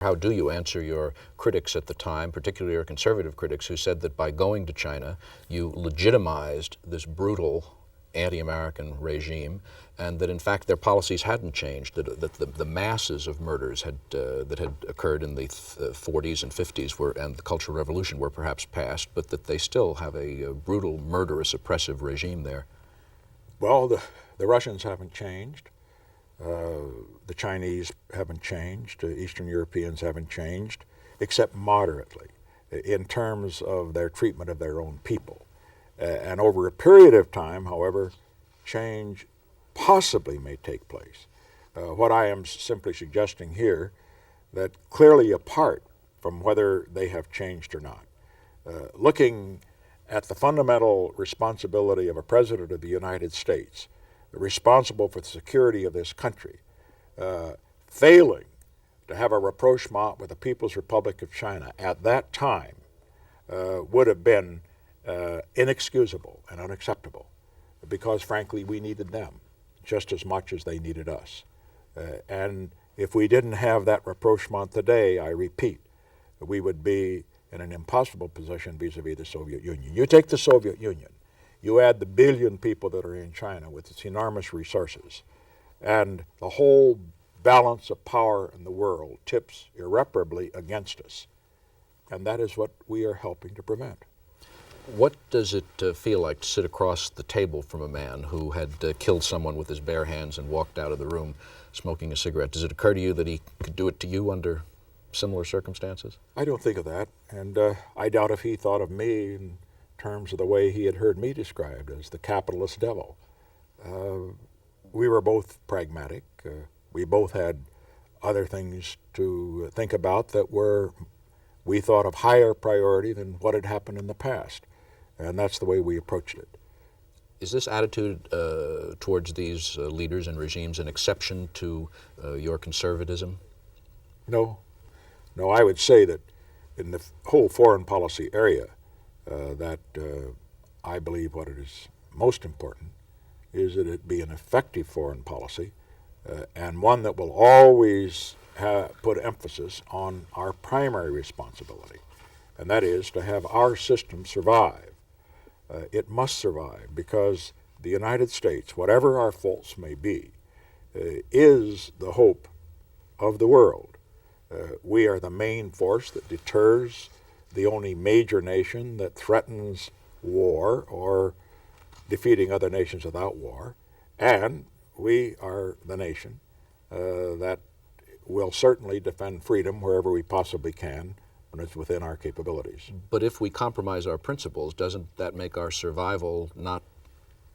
How do you answer your critics at the time, particularly your conservative critics, who said that by going to China, you legitimized this brutal anti-American regime, and that in fact their policies hadn't changed, that the masses of murders that had occurred in the 40s and 50s and the Cultural Revolution were perhaps past, but that they still have a brutal, murderous, oppressive regime there? Well, the Russians haven't changed. The Chinese haven't changed. Eastern Europeans haven't changed, except moderately in terms of their treatment of their own people. And over a period of time, however, change possibly may take place. What I am simply suggesting here, that clearly apart from whether they have changed or not, looking at the fundamental responsibility of a president of the United States, responsible for the security of this country, failing to have a rapprochement with the People's Republic of China at that time would have been inexcusable and unacceptable, because frankly we needed them just as much as they needed us. And if we didn't have that rapprochement today, I repeat, we would be in an impossible position vis-a-vis the Soviet Union. You take the Soviet Union, you add the billion people that are in China with its enormous resources, and the whole balance of power in the world tips irreparably against us. And that is what we are helping to prevent. What does it feel like to sit across the table from a man who had killed someone with his bare hands and walked out of the room smoking a cigarette? Does it occur to you that he could do it to you under similar circumstances? I don't think of that, and I doubt if he thought of me in terms of the way he had heard me described as the capitalist devil. We were both pragmatic. We both had other things to think about that were, we thought, of higher priority than what had happened in the past. And that's the way we approached it. Is this attitude towards these leaders and regimes an exception to your conservatism? No. No, I would say that in the whole foreign policy area, I believe what it is most important is that it be an effective foreign policy and one that will always put emphasis on our primary responsibility, and that is to have our system survive. It must survive because the United States, whatever our faults may be, is the hope of the world. We are the main force that deters the only major nation that threatens war or defeating other nations without war, and we are the nation that will certainly defend freedom wherever we possibly can when it's within our capabilities. But if we compromise our principles, doesn't that make our survival not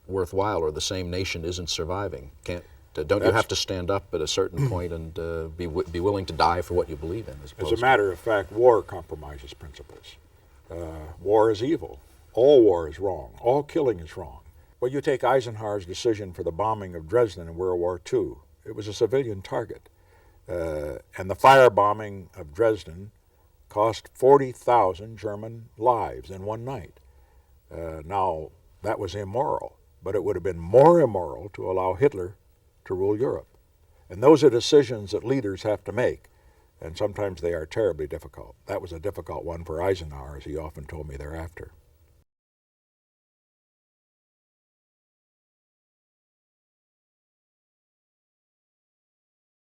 worthwhile, or the same nation isn't surviving? Don't you have to stand up at a certain point and be willing to die for what you believe in? As a matter of fact, war compromises principles. War is evil. All war is wrong. All killing is wrong. Well, you take Eisenhower's decision for the bombing of Dresden in World War II. It was a civilian target. And the firebombing of Dresden cost 40,000 German lives in one night. Now, that was immoral, but it would have been more immoral to allow Hitler to rule Europe. And those are decisions that leaders have to make, and sometimes they are terribly difficult. That was a difficult one for Eisenhower, as he often told me thereafter.